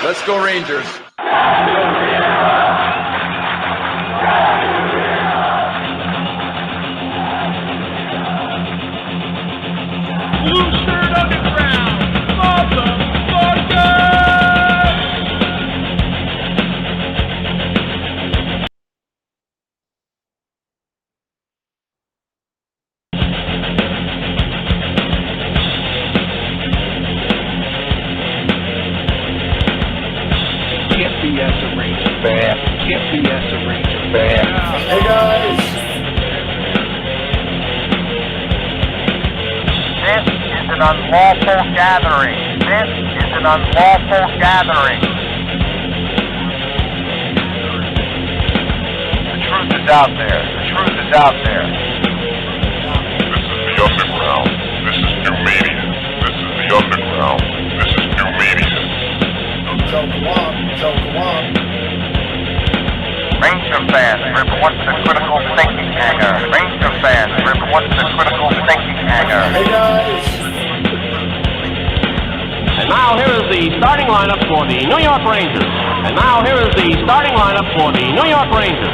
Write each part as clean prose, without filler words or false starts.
Let's go Rangers. Blueshirt Underground, motherfucker! Can't BS a Ranger fan. Can't BS a Ranger fan. Hey guys. This is an unlawful gathering. This is an unlawful gathering. The truth is out there. The truth is out there. This is the underground. This is new media. This is the underground. This is new media. So go on. Ranger fans, report to the critical thinking hangar. Ranger fans, report to the critical thinking hangar. Hey guys. And now here is the starting lineup for the New York Rangers. And now here is the starting lineup for the New York Rangers.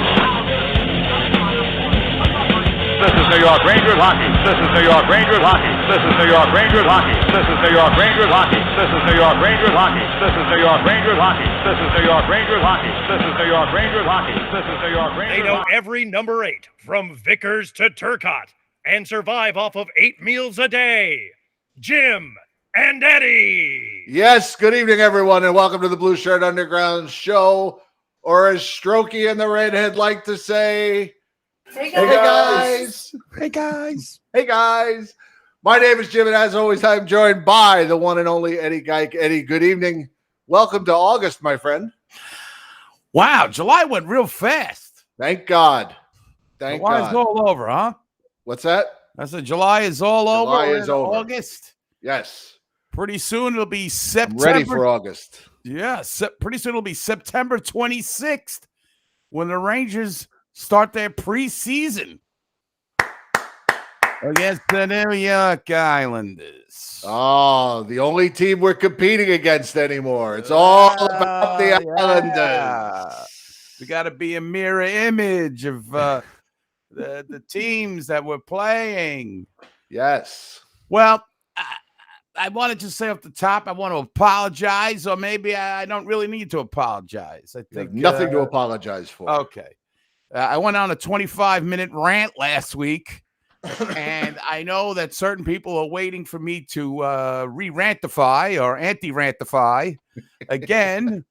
This is New York Rangers hockey. This is New York Rangers hockey. This is New York Rangers hockey. This is New York Rangers hockey. This is New York Rangers hockey. This is New York Rangers hockey. This is New York Rangers hockey. This is New York Rangers hockey. This is New York Rangers. They know every number 8 from Vickers to Turcotte and survive off of 8 meals a day. Jim and Eddie. Yes, good evening, everyone, and welcome to the Blueshirt Underground show, or as Strokey and the Redhead like to say, Hey guys. Hey guys. Hey guys. My name is Jim, and as always, I'm joined by the one and only Eddie Geik. Eddie, good evening. Welcome to August, my friend. Wow, July went real fast. Thank God. Thank July's God. all over, huh? What's that? I said July is all July over. is We're in over. August. Yes. Pretty soon it'll be I'm September. ready for August. Yeah, pretty soon it'll be September 26th when the Rangers start their preseason against the New York Islanders. Oh, the only team we're competing against anymore. It's all about the Islanders. We got to be a mirror image of the teams that we're playing. Yes. Well, I wanted to say off the top, I want to apologize, or maybe I don't really need to apologize. I You think have nothing to apologize for. Okay. I went on a 25-minute rant last week, and I know that certain people are waiting for me to re-rantify or anti-rantify. Again,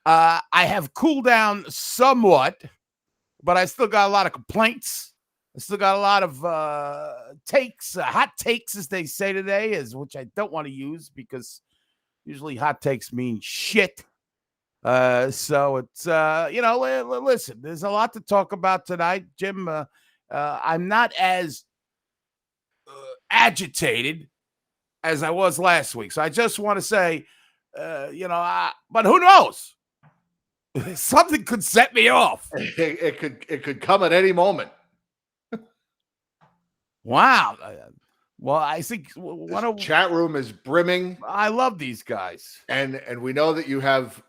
I have cooled down somewhat, but I still got a lot of complaints. I still got a lot of takes, hot takes, as they say today, which I don't want to use because usually hot takes mean shit. So it's, listen, there's a lot to talk about tonight, Jim. I'm not as agitated as I was last week. So I just want to say, but who knows? Something could set me off. It could come at any moment. Wow. Well, I think Chat room is brimming. I love these guys. And we know that you have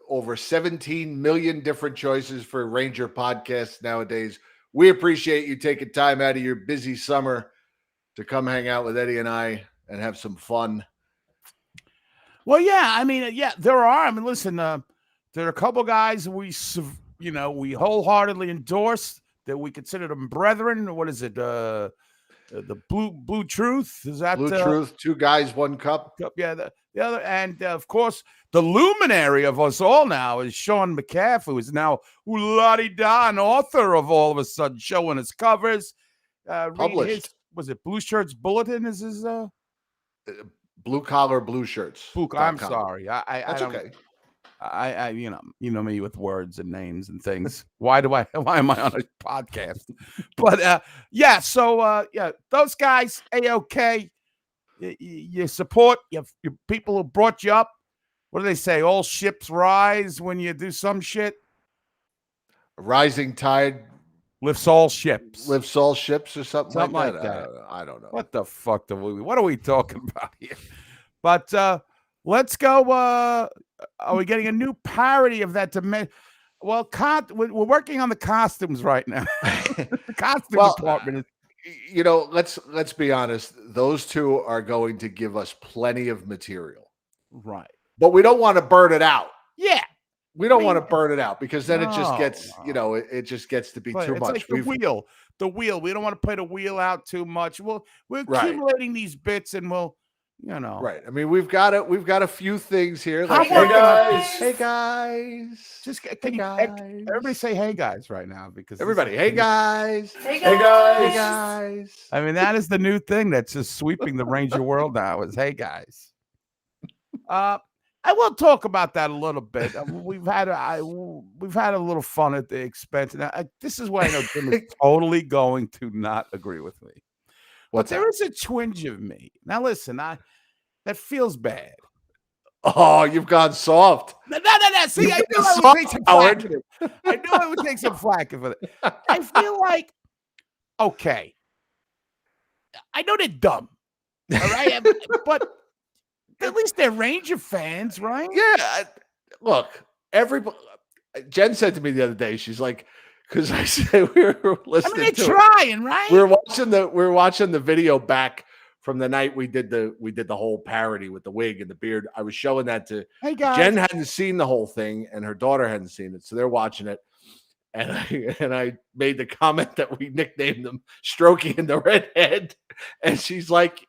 over 17 million different choices for Ranger podcasts nowadays. We appreciate you taking time out of your busy summer to come hang out with Eddie and I and have some fun. Well, yeah, I mean, there are. I mean, listen, there are a couple guys we wholeheartedly endorse that we consider them brethren. What is it? The Blue Truth, is that Blue Truth? 2 guys, 1 cup. Yeah, the other, and of course, the luminary of us all now is Sean McCaff, who is now la-di-da, an author of all of a sudden showing his covers. Published. Was it Blue Shirts Bulletin? Is his Blue collar blue shirts. I'm sorry. That's okay. I you know me with words and names and things. Why am I on a podcast? But so those guys, A-OK. You support your people who brought you up. What do they say? All ships rise when you do some shit. A rising tide lifts all ships. Lifts all ships or something like that. that. I don't know. What the fuck what are we talking about here? But Let's go. Are we getting a new parody of that? Well, we're working on the costumes right now. The costume department is. You know, let's be honest. Those two are going to give us plenty of material, Right? but we don't want to burn it out. Yeah. We don't want to burn it out because then it just No, gets, you know, it just gets to be But too it's much. like the wheel. The wheel. We don't want to play the wheel out too much. We're Right. accumulating these bits, and we'll, you know. Right. I mean, we've got a few things here. Like, Hey guys. Hey guys. Just Hey guys. everybody say hey guys right now because Everybody. Hey guys. Hey guys. Hey guys. I mean, that is the new thing that's just sweeping the Ranger world now. Is hey guys. I will talk about that a little bit. We've had a little fun at the expense. Now, this is why I know Jim is totally going to not agree with me. But there is a twinge of me. Now, listen, that feels bad. Oh, you've gone soft. No. See, I knew I would take some flack for it. I knew I would take some flack for it. I feel like, okay, I know they're dumb, all right, but at least they're Ranger fans, right? Yeah. Look, Jen said to me the other day, she's like, because I said we were listening. I mean, they're trying, right? We're watching the video back from the night we did the whole parody with the wig and the beard. I was showing that to Hey guys. Jen hadn't seen the whole thing, and her daughter hadn't seen it, so they're watching it. And I made the comment that we nicknamed them Strokey and the Redhead, and she's like,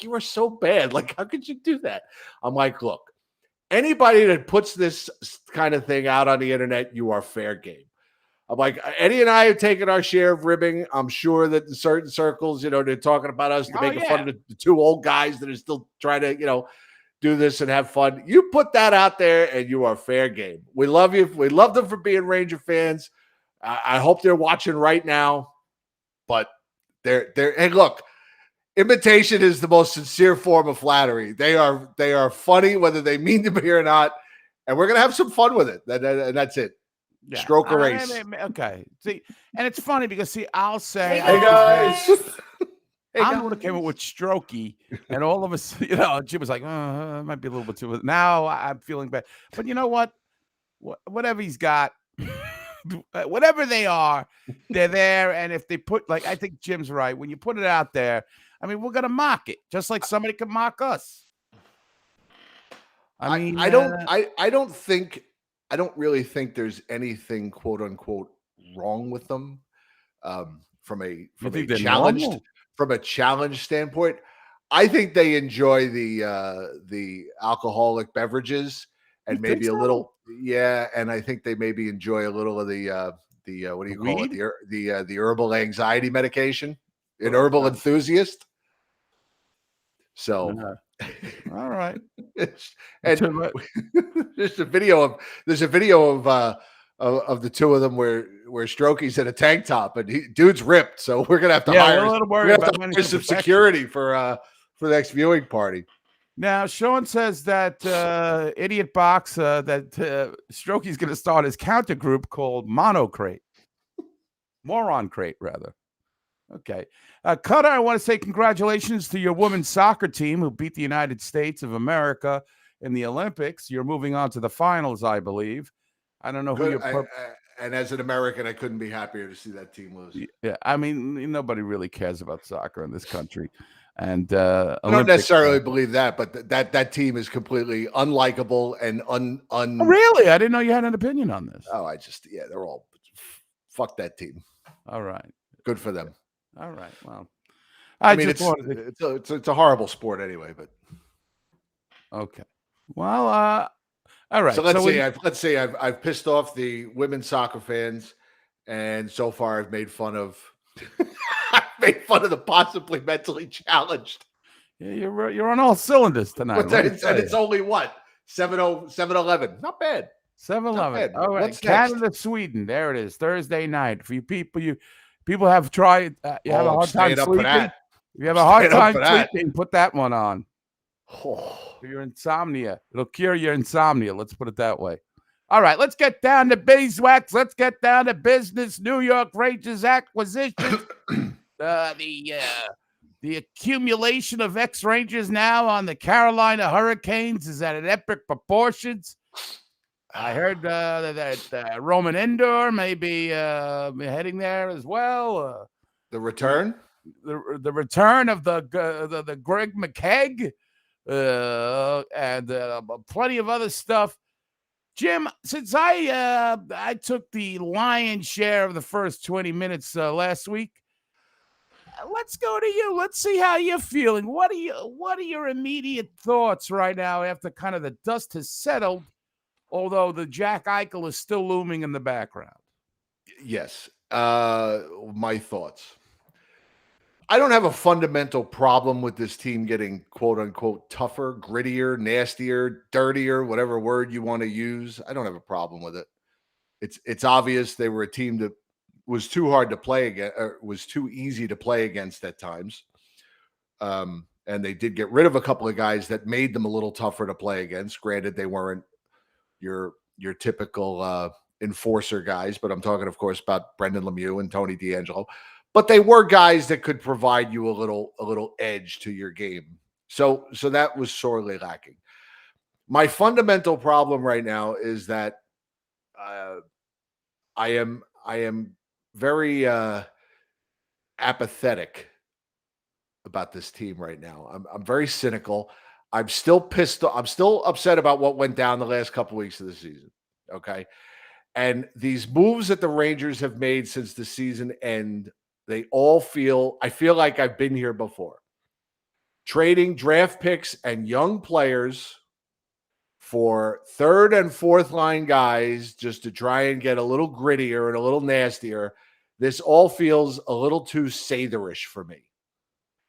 you are so bad. Like, how could you do that? I'm like, look, anybody that puts this kind of thing out on the internet, you are fair game. I'm like, Eddie and I have taken our share of ribbing. I'm sure that in certain circles, you know, they're talking about us to make fun of the two old guys that are still trying to, you know, do this and have fun. You put that out there and you are fair game. We love you. We love them for being Ranger fans. I hope they're watching right now, but they're, and look, imitation is the most sincere form of flattery. They are funny, whether they mean to be or not. And we're going to have some fun with it. And that's it. Yeah. Stroke a race. Okay. See, and it's funny because, see, I'll say, Hey guys. I'm the one who came up with Strokey, and all of us, you know, Jim was like, it might be a little bit too. Now I'm feeling bad. But you know what? Whatever he's got, whatever they are, they're there. And if they put, like, I think Jim's right. When you put it out there, I mean, we're going to mock it just like somebody could mock us. I mean, I don't really think there's anything quote unquote wrong with them from a challenge standpoint. I think they enjoy the alcoholic beverages and maybe a little, and I think they maybe enjoy a little of the what do you call it, the herbal anxiety medication, an herbal enthusiast. So all right. And there's a video of the two of them where Strokey's in a tank top and dude's ripped. So we're gonna have to hire some security for the next viewing party. Now Sean says that Idiot Box that Strokey's gonna start his counter group called Moron Crate rather. Okay. Cutter, I want to say congratulations to your women's soccer team who beat the United States of America in the Olympics. You're moving on to the finals, I believe. I don't know who you're. And as an American, I couldn't be happier to see that team lose. Yeah, I mean, nobody really cares about soccer in this country. And I don't necessarily believe that, but that team is completely unlikable and Oh, really? I didn't know you had an opinion on this. Oh, they're all fuck that team. All right. Good for them. All right. Well, I mean, it's a horrible sport anyway, but okay. Well, all right. So let's say I've pissed off the women's soccer fans, and so far I've made fun of the possibly mentally challenged. Yeah, you're on all cylinders tonight. And it's only what 7:11. Not bad. 7:11. All right. Canada, Sweden. There it is. Thursday night. For you people have tried. You have a hard time sleeping. You have a hard time sleeping. Put that one on. For your insomnia. It'll cure your insomnia. Let's put it that way. All right. Let's get down to beeswax. Let's get down to business. New York Rangers acquisition. The The accumulation of ex-Rangers now on the Carolina Hurricanes is at an epic proportions. I heard that Roman Endor may be heading there as well. The return? The return of the Greg McKegg and plenty of other stuff. Jim, since I took the lion's share of the first 20 minutes last week, let's go to you. Let's see how you're feeling. What are your immediate thoughts right now after kind of the dust has settled, although the Jack Eichel is still looming in the background? Yes. My thoughts. I don't have a fundamental problem with this team getting quote unquote tougher, grittier, nastier, dirtier, whatever word you want to use. I don't have a problem with it. It's obvious they were a team that was too hard to play against, or was too easy to play against at times. And they did get rid of a couple of guys that made them a little tougher to play against. Granted, they weren't your typical enforcer guys, but I'm talking, of course, about Brendan Lemieux and Tony DeAngelo. But they were guys that could provide you a little edge to your game. So that was sorely lacking. My fundamental problem right now is that I am very apathetic about this team right now. I'm very cynical. I'm still pissed. I'm still upset about what went down the last couple weeks of the season. Okay. And these moves that the Rangers have made since the season end, I feel like I've been here before. Trading draft picks and young players for third and fourth line guys just to try and get a little grittier and a little nastier. This all feels a little too Satherish for me.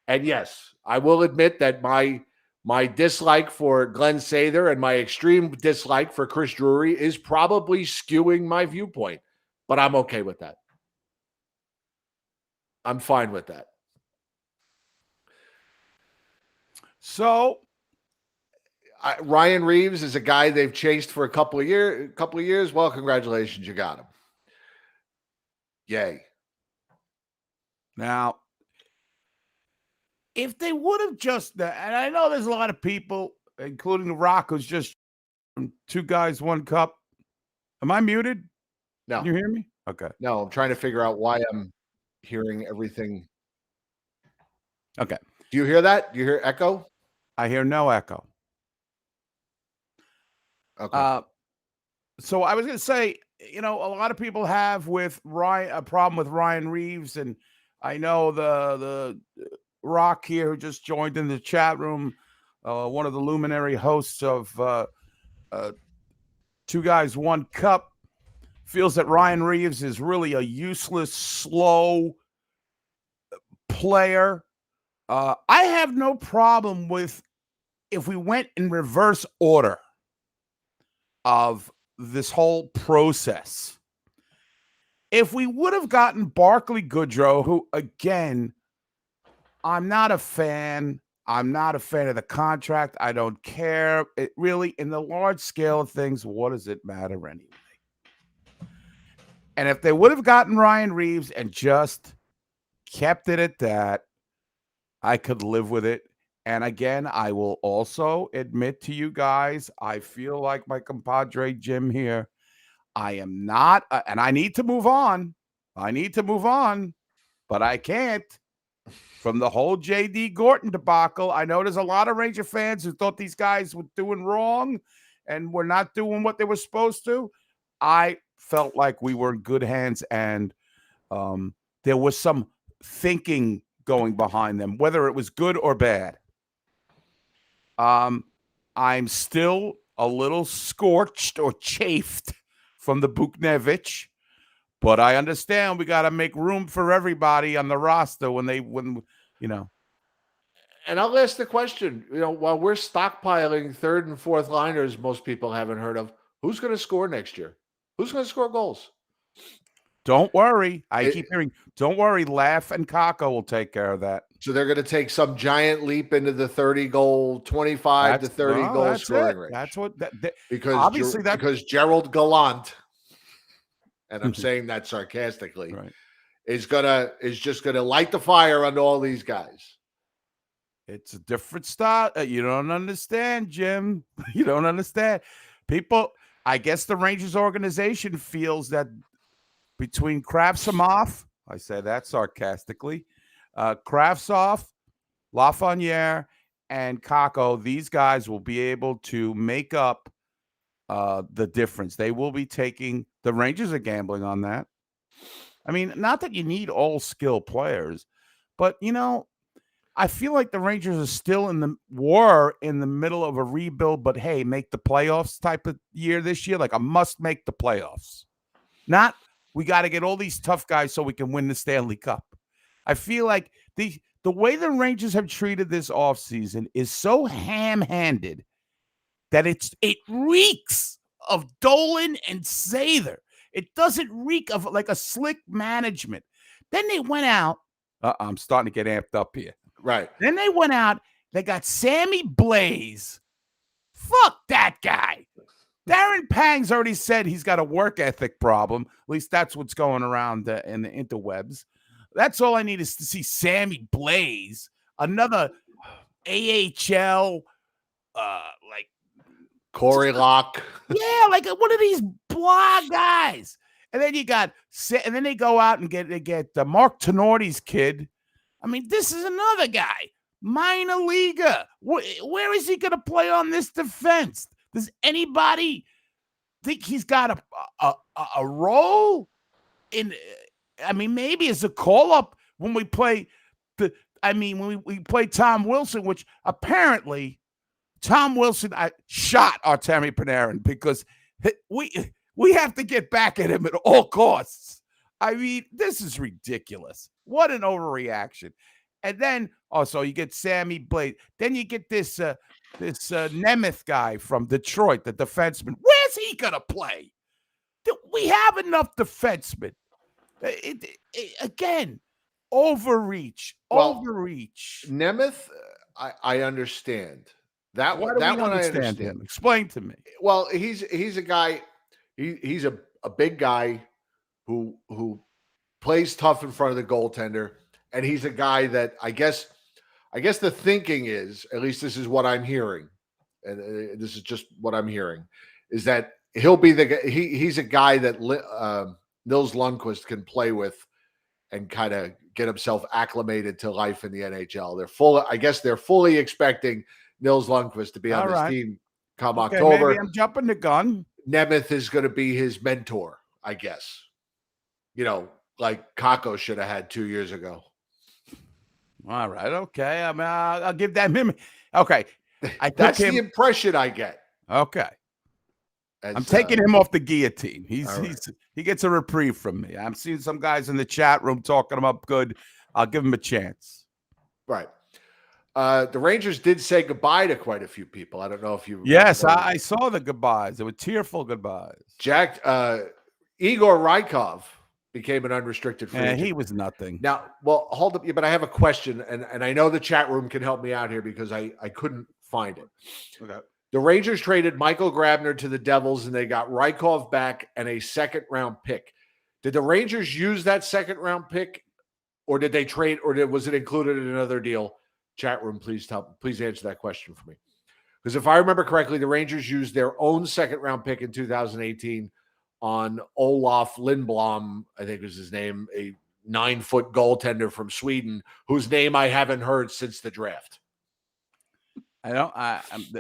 And yes, I will admit that my dislike for Glenn Sather and my extreme dislike for Chris Drury is probably skewing my viewpoint, but I'm okay with that. I'm fine with that. So Ryan Reeves is a guy they've chased for a couple of years. Well, congratulations, you got him. Yay. Now, if they would have just, and I know there's a lot of people, including The Rock, who's just 2 guys, 1 cup. Am I muted? No. Can you hear me? Okay. No, I'm trying to figure out why I'm hearing everything. Okay. Do you hear that? Do you hear echo? I hear no echo. Okay. So I was going to say, a lot of people have with Ryan a problem with Ryan Reeves, and I know the Rock here who just joined in the chat room, one of the luminary hosts of 2 guys, 1 cup, feels that Ryan Reeves is really a useless, slow player. I have no problem with if we went in reverse order of this whole process. If we would have gotten Barclay Goodrow, who, again, I'm not a fan. I'm not a fan of the contract. I don't care. It really, in the large scale of things, what does it matter anyway? And if they would have gotten Ryan Reeves and just kept it at that, I could live with it. And again, I will also admit to you guys, I feel like my compadre Jim here. I am not, and I need to move on. But I can't. From the whole J.D. Gorton debacle, I know there's a lot of Ranger fans who thought these guys were doing wrong and were not doing what they were supposed to. I felt like we were in good hands, and there was some thinking going behind them, whether it was good or bad. I'm still a little scorched or chafed from the Buchnevich, but I understand we got to make room for everybody on the roster when. And I'll ask the question, while we're stockpiling third and fourth liners, most people haven't heard of, who's going to score next year? Who's going to score goals? Don't worry. I keep hearing, don't worry, Laugh and Kako will take care of that. So they're going to take some giant leap into the 30-goal, 25 to 30-goal scoring range. That's what because obviously because Gerald Gallant, and I'm saying that sarcastically, right, is just gonna light the fire on all these guys. It's a different style. You don't understand, Jim. You don't understand. People, I guess the Rangers organization feels that between Kravtsov, I say that sarcastically, Kravtsov, Lafreniere, and Kakko, these guys will be able to make up the difference. They will be taking the Rangers are gambling on that. I mean, not that you need all skill players, but I feel like the Rangers are still in the middle of a rebuild, but hey, make the playoffs type of year this year, like a must make the playoffs. Not we got to get all these tough guys so we can win the Stanley Cup. I feel like the way the Rangers have treated this offseason is so ham-handed that it reeks of Dolan and Sather. It doesn't reek of like a slick management. Then they went out. I'm starting to get amped up here. Right. Then they went out. They got Sammy Blaze. Fuck that guy. Darren Pang's already said he's got a work ethic problem. At least that's what's going around in the interwebs. That's all I need is to see Sammy Blaze, another AHL, like Corey Locke. Yeah, like one of these blog guys. And then and then they go out and get Mark Tenorti's kid. I mean, this is another guy, minor leaguer. Where is he going to play on this defense? Does anybody think he's got a role in? I mean, maybe as a call up when we play when we play Tom Wilson, which apparently Tom Wilson shot Artemi Panarin because we have to get back at him at all costs. I mean, this is ridiculous. What an overreaction. And then also you get Sammy Blade. Then you get this Nemeth guy from Detroit, the defenseman. Where's he going to play? We have enough defensemen. Again, overreach. Nemeth, I understand. That one I understand. Him? Explain to me. Well, he's a guy, he's a big guy who plays tough in front of the goaltender, and he's a guy that I guess the thinking is, at least this is what I'm hearing, and this is just what I'm hearing, is that he'll be the guy. He's a guy that Nils Lundqvist can play with and kind of get himself acclimated to life in the NHL. They're fully expecting Nils Lundqvist to be on this team come October. Maybe I'm jumping the gun. Nemeth is going to be his mentor, I guess. Like Kakko should have had 2 years ago. All right. Okay. I mean, I'll give that mimic. Okay. That's the impression I get. Okay. I'm taking him off the guillotine. He gets a reprieve from me. I'm seeing some guys in the chat room talking him up good. I'll give him a chance. Right. The Rangers did say goodbye to quite a few people. I don't know if you. Yes, I saw the goodbyes. They were tearful goodbyes. Igor Rykov became an unrestricted free agent. He was nothing. Now, well, hold up. But I have a question, and I know the chat room can help me out here because I couldn't find it. Okay. The Rangers traded Michael Grabner to the Devils, and they got Rykov back and a second-round pick. Did the Rangers use that second-round pick, or did they trade, or was it included in another deal? Chat room, please answer that question for me. Because if I remember correctly, the Rangers used their own second-round pick in 2018 on Olof Lindblom, I think was his name, a 9-foot goaltender from Sweden, whose name I haven't heard since the draft.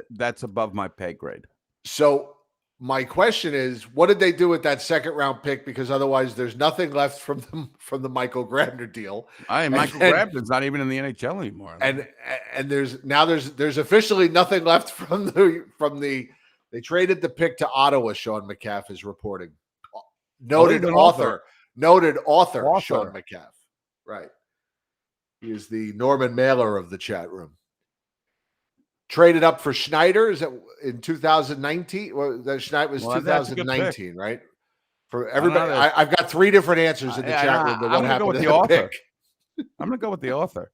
That's above my pay grade. So my question is, what did they do with that second-round pick? Because otherwise, there's nothing left from the Michael Grabner deal. Michael Grabner's not even in the NHL anymore. And there's officially nothing left from the. They traded the pick to Ottawa. Sean McCaff is reporting. Noted author Sean McCaff. Right. He is the Norman Mailer of the chat room. Traded up for Schneider. Is that in 2019? Well, that Schneider was 2019, right? For everybody, I've got 3 different answers in the chat room. I'm going to go with the author. I'm going to go with the author.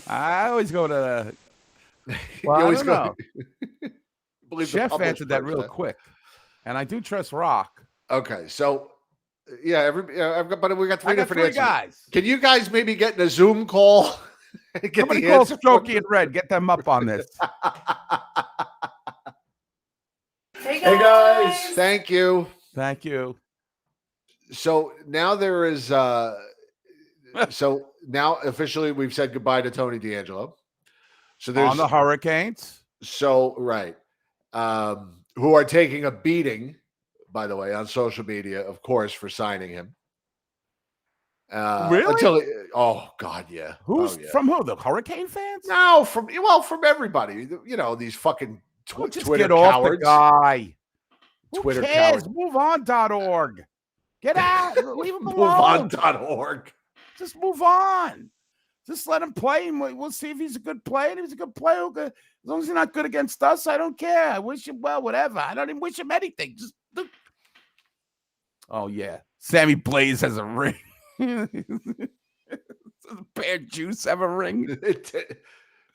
I always go to. Well, I don't know. Chef answered that real quick, and I do trust Rock. Okay, so yeah, we got 3 different answers. Guys. Can you guys maybe get in a Zoom call Get Somebody the call answer. Strokey and Red. Get them up on this. Hey guys, thank you. Thank you. So now there is so now officially we've said goodbye to Tony D'Angelo. So there's On the Hurricanes. so right. Who are taking a beating, by the way, on social media, of course, for signing him. Really? Oh God, yeah. Who's Oh, yeah. from who? The Hurricane fans? No, from everybody. You know, these fucking Just Twitter get off cowards. the guy. Who Twitter cares? cowards. MoveOn.org. Get out. Leave him alone. MoveOn.org. Just move on. Just let him play, and we'll see if he's a good player. And if he's a good player, as long as he's not good against us, I don't care. I wish him well, whatever. I don't even wish him anything. Oh yeah, Sammy Blaze has a ring. Does Bear Juice have a ring?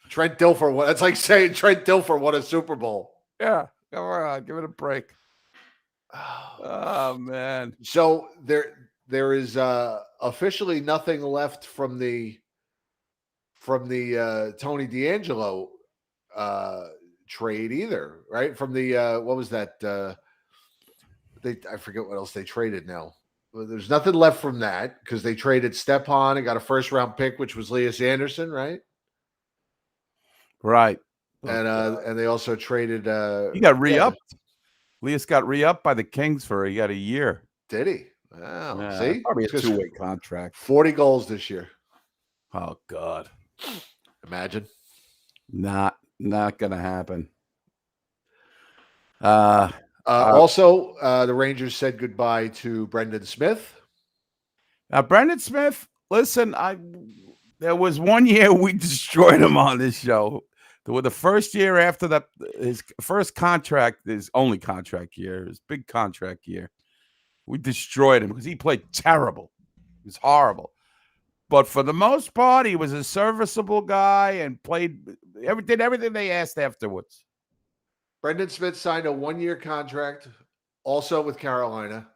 Trent Dilfer won. That's like saying Trent Dilfer won a Super Bowl. Yeah, come on, give it a break. Oh man. So there is officially nothing left from the Tony D'Angelo trade either, right? From the what was that? I forget what else they traded now. Well, there's nothing left from that because they traded Stepan and got a first round pick, which was Elias Anderson, right? Right. And they also traded he got re-upped. Elias got re-upped by the Kings for he got a year. Did he? Wow. Yeah, see? probably a two-way contract. 40 goals this year. Oh God. Imagine. Not gonna happen. Also, the Rangers said goodbye to Brendan Smith. Now, Brendan Smith, listen, there was one year we destroyed him on this show. The first year after his first contract, his only contract year, his big contract year, we destroyed him because he played terrible. He was horrible. But for the most part, he was a serviceable guy and did everything they asked afterwards. Brendan Smith signed a 1-year contract, also with Carolina,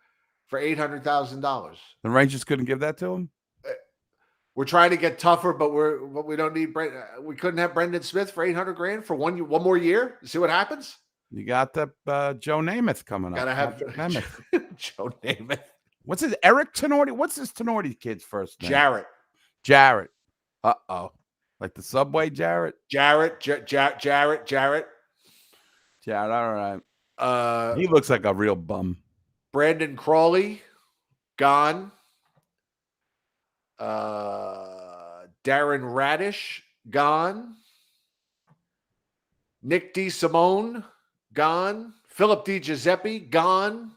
for $800,000. The Rangers couldn't give that to him. We're trying to get tougher, but we don't need we couldn't have Brendan Smith for $800,000 for one more year. See what happens. You got the Joe Namath coming up. Gotta have Namath. Joe Namath. What's his Eric Tenorti? What's his Tenorti kid's first name? Jarrett. Uh-oh. Like the Subway Jarrett? Jarrett. All right. He looks like a real bum. Brandon Crawley, gone. Darren Radish, gone. Nick DeSimone, gone. Philip DiGiuseppe, gone.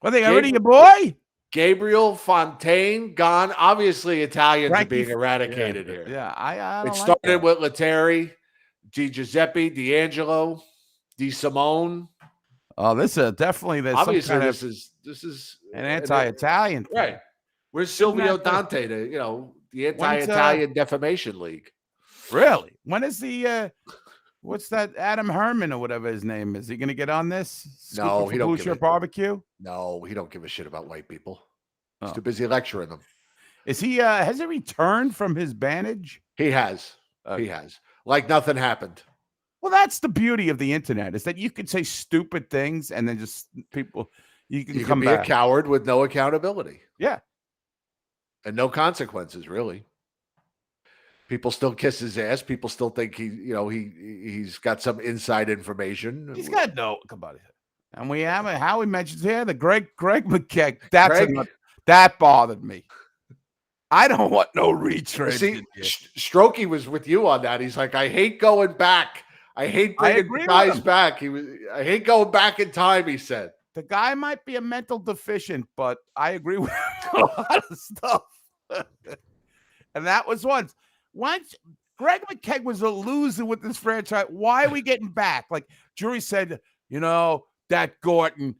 Well, they got rid of your boy? Gabriel Fontaine, gone. Obviously, Italians are being eradicated here. Yeah, I don't It started with Lettieri, DiGiuseppe, D'Angelo, DeSimone. Oh, this is definitely obviously this is an anti-Italian thing. Right. Where's Silvio Dante to the anti-Italian defamation league? Really? When is the what's that Adam Herman or whatever his name is? He going to get on this? No, he don't give Blueshirt barbecue. No, he don't give a shit about white people. He's too busy lecturing them. Is he? Has he returned from his bannage? He has. He has. Like nothing happened. Well, that's the beauty of the internet is that you can say stupid things and then just you can be a coward with no accountability. Yeah. And no consequences, really. People still kiss his ass. People still think he's got some inside information. He's got no. Come on. And we have Howie mentions here the Greg McKeck. That bothered me. I don't want no retrade. See, Strokey was with you on that. He's like, I hate going back. I hate bringing guys back. I hate going back in time, he said. The guy might be a mental deficient, but I agree with him on a lot of stuff. And that was once Greg McKeck was a loser with this franchise. Why are we getting back? Like Jury said, that Gorton,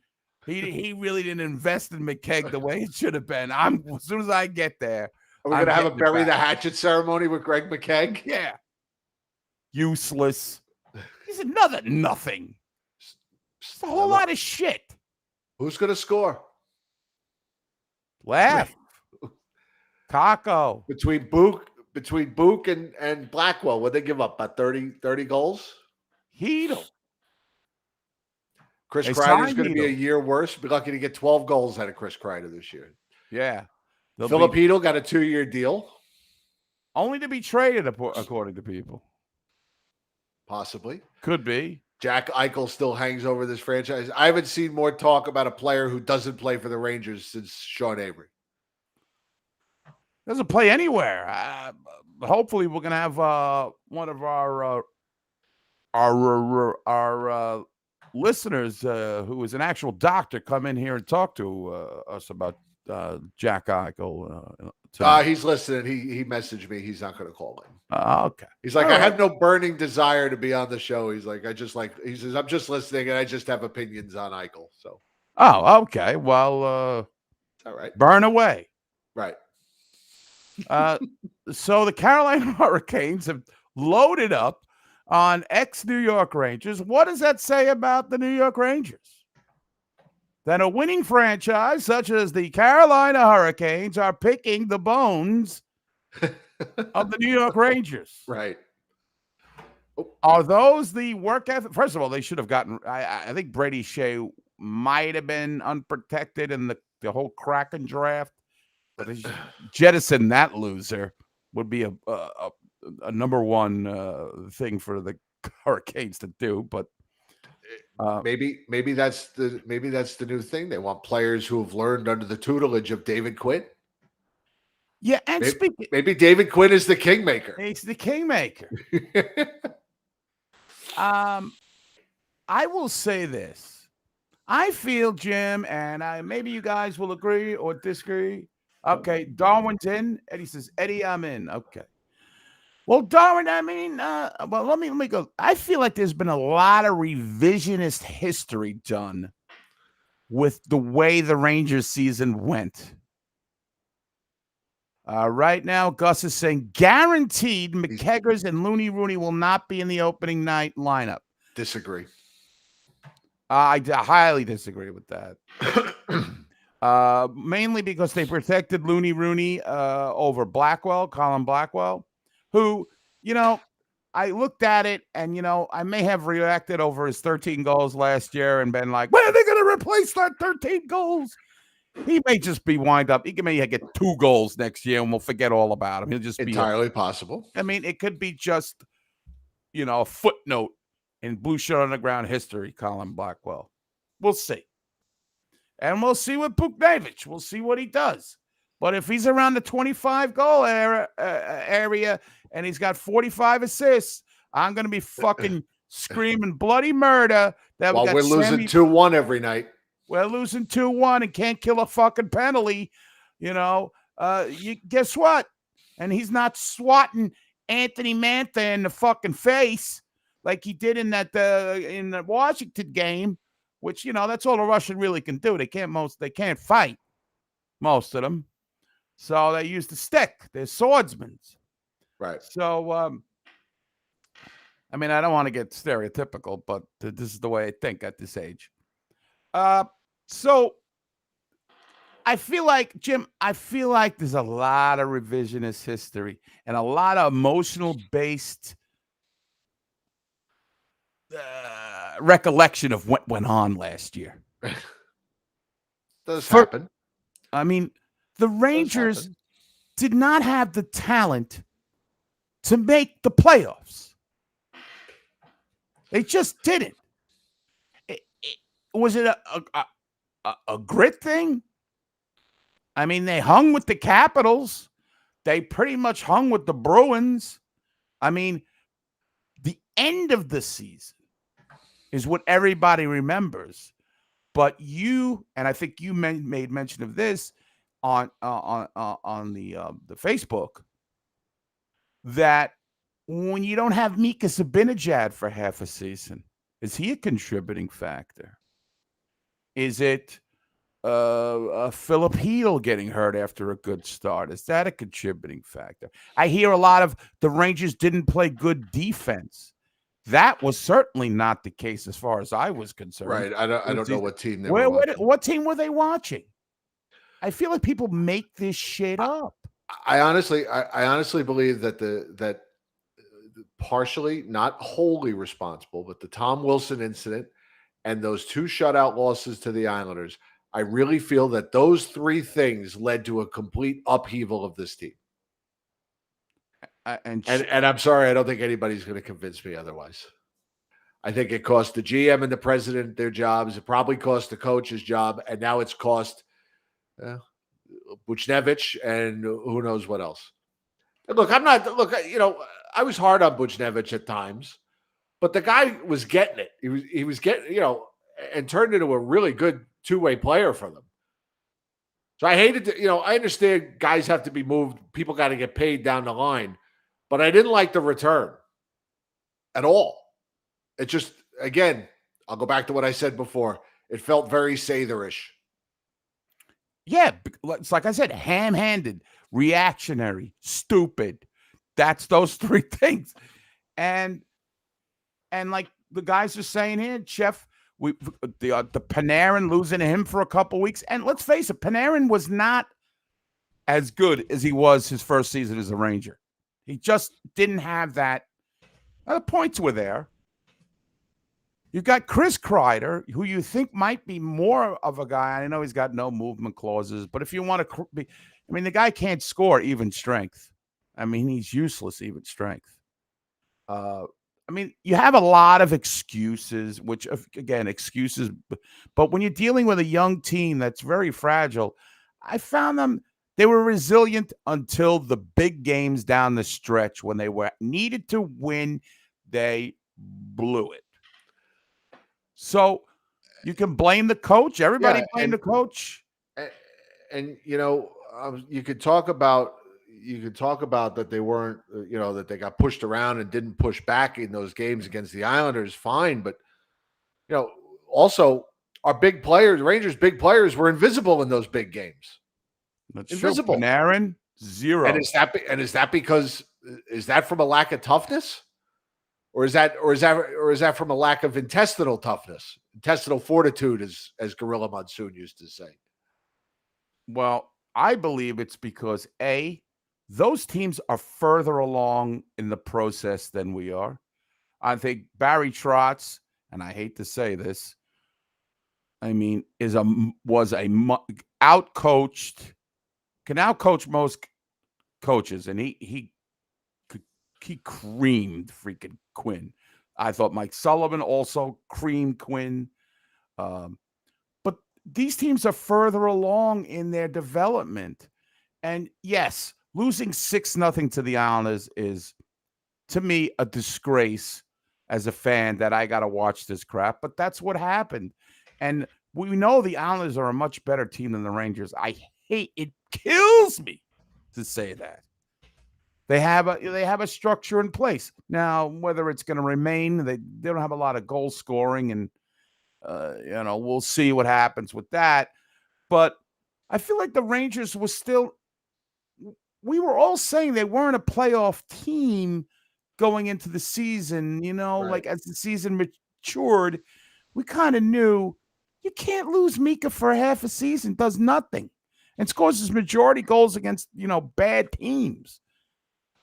he really didn't invest in McKeck the way it should have been. As soon as I get there. Are we going to have a bury the hatchet ceremony with Greg McKeck? Yeah. Useless. He's another nothing. It's a whole lot of shit. Who's going to score? Laugh. Kako. Between Book between Book and Blackwell, what they give up? About 30 goals? Heedle. Chris They Kreider's signed going to be a Heedle. year worse. Be lucky to get 12 goals out of Chris Kreider this year. Yeah. Philip Heedle got a 2-year deal. Only to be traded, according to people. Possibly. Could be. Jack Eichel still hangs over this franchise. I haven't seen more talk about a player who doesn't play for the Rangers since Sean Avery. Doesn't play anywhere. Hopefully, we're gonna have one of our listeners who is an actual doctor come in here and talk to us about Jack Eichel. He's listening. He messaged me. He's not going to call in. Okay. He's like, All I right. have no burning desire to be on the show. He's like, he says, I'm just listening and I just have opinions on Eichel. So. Oh, okay. Well, it's all right. Burn away. Right. So the Carolina Hurricanes have loaded up on ex-New York Rangers. What does that say about the New York Rangers? That a winning franchise such as the Carolina Hurricanes are picking the bones of the New York Rangers. Right. Are those the work ethic? First of all, they should have gotten. I think Brady Shea might have been unprotected in the whole Kraken draft, but they jettison that loser would be a number one thing for the Hurricanes to do. But maybe that's the new thing. They want players who have learned under the tutelage of David Quinn. Yeah, and maybe David Quinn is the kingmaker. He's the kingmaker. I will say this. I feel, Jim, and maybe you guys will agree or disagree. Okay, Darwin's in. Eddie says, Eddie, I'm in. Okay. Well, Darwin, I mean, well, let me go. I feel like there's been a lot of revisionist history done with the way the Rangers season went. Right now, Gus is saying guaranteed McKeggers and Looney Rooney will not be in the opening night lineup. Disagree. I highly disagree with that. Mainly because they protected Looney Rooney over Colin Blackwell, who, I looked at it and, I may have reacted over his 13 goals last year and been like, when are they going to replace that 13 goals? He may just be wind up. He may get 2 goals next year and we'll forget all about him. He'll just be entirely possible. I mean, it could be just, a footnote in Blueshirt Underground history, Colin Blackwell. We'll see. And we'll see with Buchnevich. We'll see what he does. But if he's around the 25-goal area and he's got 45 assists, I'm going to be fucking screaming bloody murder. That while we're losing 2-1 every night. We're losing 2-1 and can't kill a fucking penalty. Guess what? And he's not swatting Anthony Mantha in the fucking face like he did in the Washington game, which, that's all a Russian really can do. They can't fight, most of them. So they use the stick. They're swordsmen. Right. So, I don't want to get stereotypical, but this is the way I think at this age. So I feel like, Jim, there's a lot of revisionist history and a lot of emotional-based recollection of what went on last year. Does happen. The Rangers did not have the talent to make the playoffs. They just didn't. Was it a grit thing? They hung with the Capitals. They pretty much hung with the Bruins. The end of the season is what everybody remembers. But you, and I think you made mention of this on the Facebook, that when you don't have Mika Zibanejad for half a season, is he a contributing factor? Is it Philip Heedle getting hurt after a good start? Is that a contributing factor? I hear a lot of the Rangers didn't play good defense. That was certainly not the case as far as I was concerned. Right. I don't know what team they were watching. What team were they watching? I feel like people make this shit up. I honestly believe that partially, not wholly responsible, but the Tom Wilson incident and those two shutout losses to the Islanders, I really feel that those three things led to a complete upheaval of this team. And I'm sorry, I don't think anybody's going to convince me otherwise. I think it cost the GM and the president their jobs. It probably cost the coach his job, and now it's cost Buchnevich and who knows what else. And look, I was hard on Buchnevich at times, but the guy was getting it. He was getting, and turned into a really good two-way player for them. So I hated to, I understand guys have to be moved. People got to get paid down the line, but I didn't like the return at all. It just, again, I'll go back to what I said before. It felt very Sather-ish. Yeah, it's like I said, ham-handed, reactionary, stupid. That's those three things. And like the guys are saying here, Chef, the Panarin, losing to him for a couple weeks. And let's face it, Panarin was not as good as he was his first season as a Ranger. He just didn't have that. The points were there. You've got Chris Kreider, who you think might be more of a guy. I know he's got no movement clauses, but if you want to be, the guy can't score even strength. He's useless even strength. You have a lot of excuses, which, again, excuses. But when you're dealing with a young team that's very fragile, I found they were resilient until the big games down the stretch when they were needed to win, they blew it. So you can blame the coach. Everybody blame the coach. And you could talk about that they weren't, that they got pushed around and didn't push back in those games against the Islanders. Fine, but also our big players, Rangers' big players, were invisible in those big games. That's invisible. True. Panarin, zero. And is that because is that from a lack of toughness? Or is that from a lack of intestinal toughness, intestinal fortitude, as Gorilla Monsoon used to say? Well, I believe it's because those teams are further along in the process than we are. I think Barry Trotz, and I hate to say this, was out-coached, can out-coach most coaches, and he creamed freaking Quinn. I thought Mike Sullivan also creamed Quinn. But these teams are further along in their development. And yes, losing 6-0 to the Islanders is, to me, a disgrace as a fan that I got to watch this crap. But that's what happened. And we know the Islanders are a much better team than the Rangers. It kills me to say that. They have a structure in place. Now, whether it's going to remain, they don't have a lot of goal scoring, and we'll see what happens with that. But I feel like the Rangers were still. We were all saying they weren't a playoff team going into the season. Right. Like as the season matured, we kind of knew you can't lose Mika for half a season. Does nothing, and scores his majority goals against bad teams.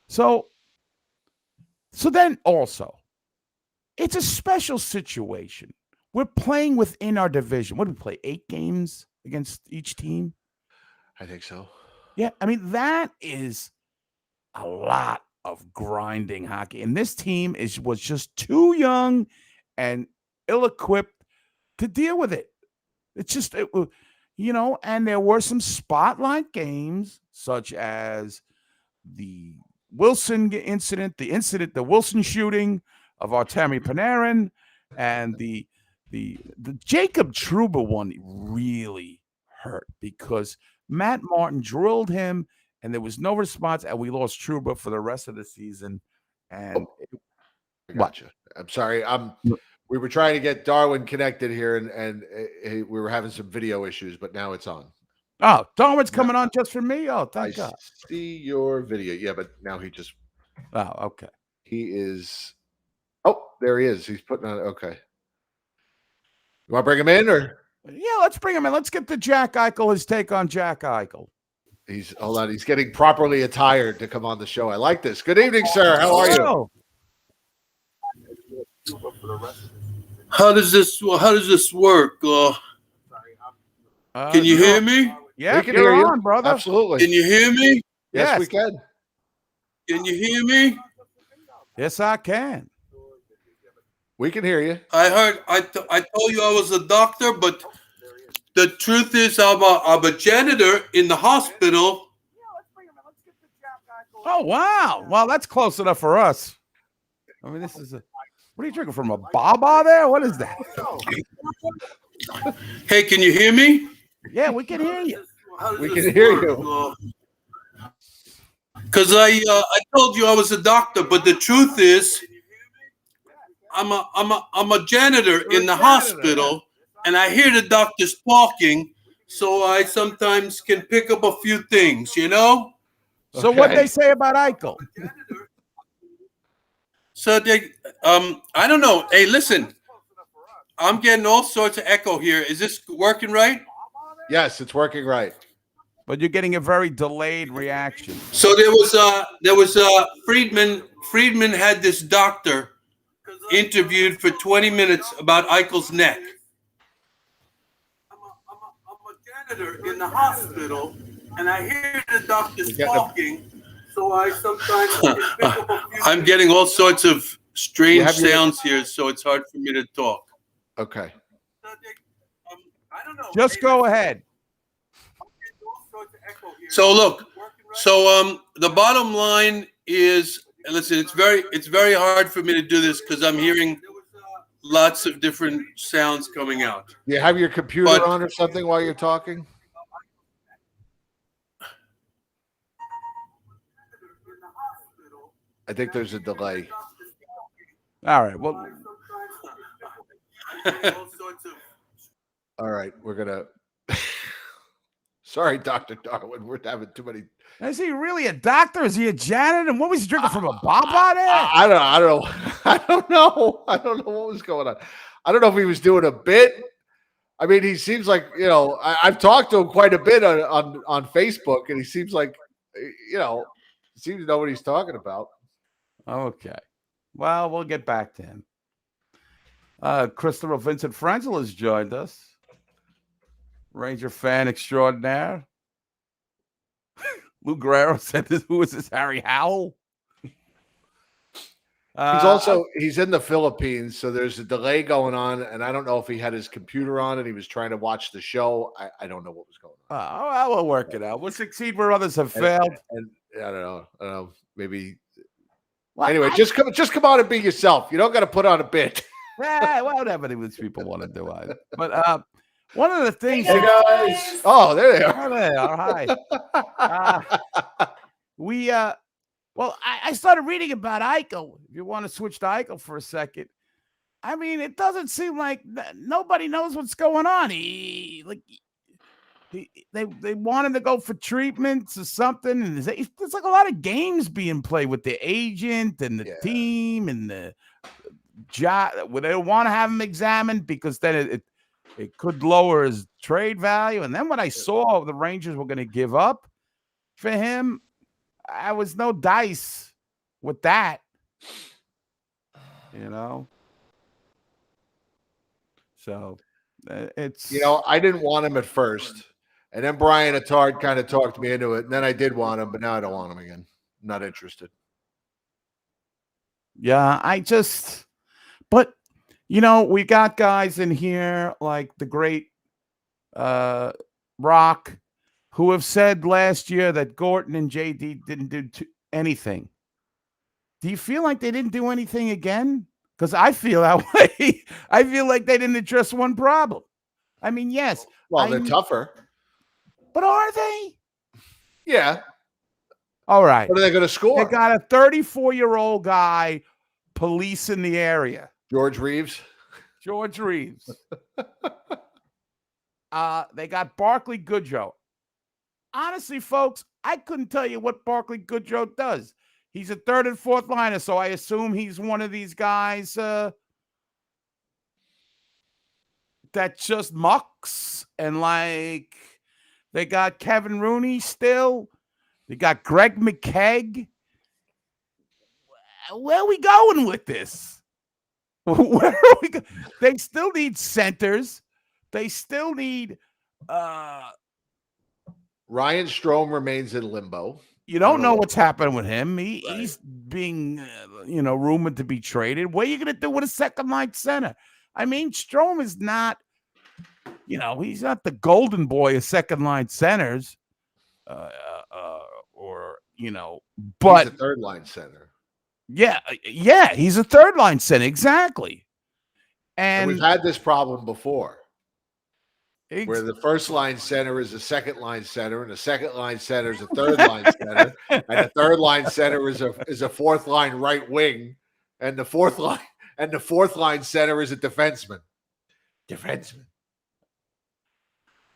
So then also, it's a special situation. We're playing within our division. What did we play? 8 games against each team? I think so. Yeah, that is a lot of grinding hockey. And this team was just too young and ill-equipped to deal with it. It's just, and there were some spotlight games, such as the Wilson incident, the Wilson shooting of Artemi Panarin, and the Jacob Trouba one really hurt because Matt Martin drilled him and there was no response, and we lost Trouba for the rest of the season. And I gotcha. I'm sorry. We were trying to get Darwin connected here, and we were having some video issues, but now it's on. Oh, Darwin's coming on just for me? Oh, thank God. I see your video. Yeah, but now he just... Oh, okay. He is... Oh, there he is. He's putting on... Okay. You want to bring him in, or... Yeah, let's bring him in. Let's get to Jack Eichel, his take on Jack Eichel. Hold on. He's getting properly attired to come on the show. I like this. Good evening, sir. How are you? Hello. How does this work? Can you hear me? Yeah, We can you're hear you, on, brother. Absolutely. Can you hear me? Yes, we Yes. can. Can you hear me? Yes, I can. We can hear you. I heard. I told you I was a doctor, but the truth is I'm a janitor in the hospital. Oh, wow. Well, that's close enough for us. I mean, this is a. What are you drinking from? A Baba there? What is that? Hey, can you hear me? Yeah, we can hear you. We can hear you. Because I told you I was a doctor, but the truth is I'm a janitor in the hospital, and I hear the doctors talking, so I sometimes can pick up a few things, you know. So what they say about Eichel? So they, I don't know. Hey, listen, I'm getting all sorts of echo here. Is this working right? Yes, it's working right. But you're getting a very delayed reaction. So there was Friedman. Friedman had this doctor interviewed for 20 minutes about Eichel's neck. I'm a janitor in the hospital, and I hear the doctors talking. So I sometimes pick up a few I'm getting all sorts of strange sounds here, so it's hard for me to talk. Okay. I don't know. Just go ahead. So look, the bottom line is, listen, it's very hard for me to do this because I'm hearing lots of different sounds coming out. You have your computer on or something while you're talking? I think there's a delay. All right. Well, all right. We're going to. Sorry, Dr. Darwin. We're having too many. is he really a doctor? Is he a janitor? And what was he drinking from a Baba there? I don't know. I don't know. I don't know what was going on. I don't know if he was doing a bit. I mean, he seems like, I've talked to him quite a bit on Facebook, and he seems like, seems to know what he's talking about. Okay. Well, we'll get back to him. Christopher Vincent Frenzel has joined us. Ranger fan extraordinaire. Lou Guerrero said, "Who is this? Harry Howell?" He's in the Philippines, so there's a delay going on, and I don't know if he had his computer on and he was trying to watch the show. I don't know what was going on. I will work it out. We'll succeed where others have failed. And I don't know. Maybe. Well, anyway, just come on and be yourself. You don't got to put on a bit. Whatever these people want to do. But one of the things. Hey guys! Oh, there they are. Oh, they are. Hi. Well, I started reading about Eichel. If you want to switch to Eichel for a second, I mean, it doesn't seem like nobody knows what's going on. They want him to go for treatments or something, and there's like a lot of games being played with the agent and the team and the job. Where they don't want to have him examined because then it could lower his trade value. And then when I saw the Rangers were going to give up for him, I was no dice with that, So it's I didn't want him at first, and then Brian Attard kind of talked me into it, and then I did want him, but now I don't want him again. I'm not interested. Yeah, but we got guys in here like the great Rock, who have said last year that Gorton and JD didn't do anything. Do you feel like they didn't do anything again? Because I feel that way. I feel like they didn't address one problem. I mean, yes. Well, they're tougher. But are they? Yeah. All right. What are they going to score? They got a 34-year-old guy policing the area. George Reeves. They got Barclay Goodrow. Honestly, folks, I couldn't tell you what Barclay Goodrow does. He's a third and fourth liner, so I assume he's one of these guys that just mucks and They got Kevin Rooney still. They got Greg McKegg. Where are we going with this? Where are we going? They still need centers. They still need Ryan Strome remains in limbo. you don't know what's happening with him. He's being rumored to be traded. What are you going to do with a second line center? I mean, Strome is not, he's not the golden boy of second line centers. But he's a third line center. Yeah, he's a third line center, exactly. And we've had this problem before, where the first line center is a second line center, and the second line center is a third line center, and the third line center is a fourth line right wing, and the fourth line center is a defenseman.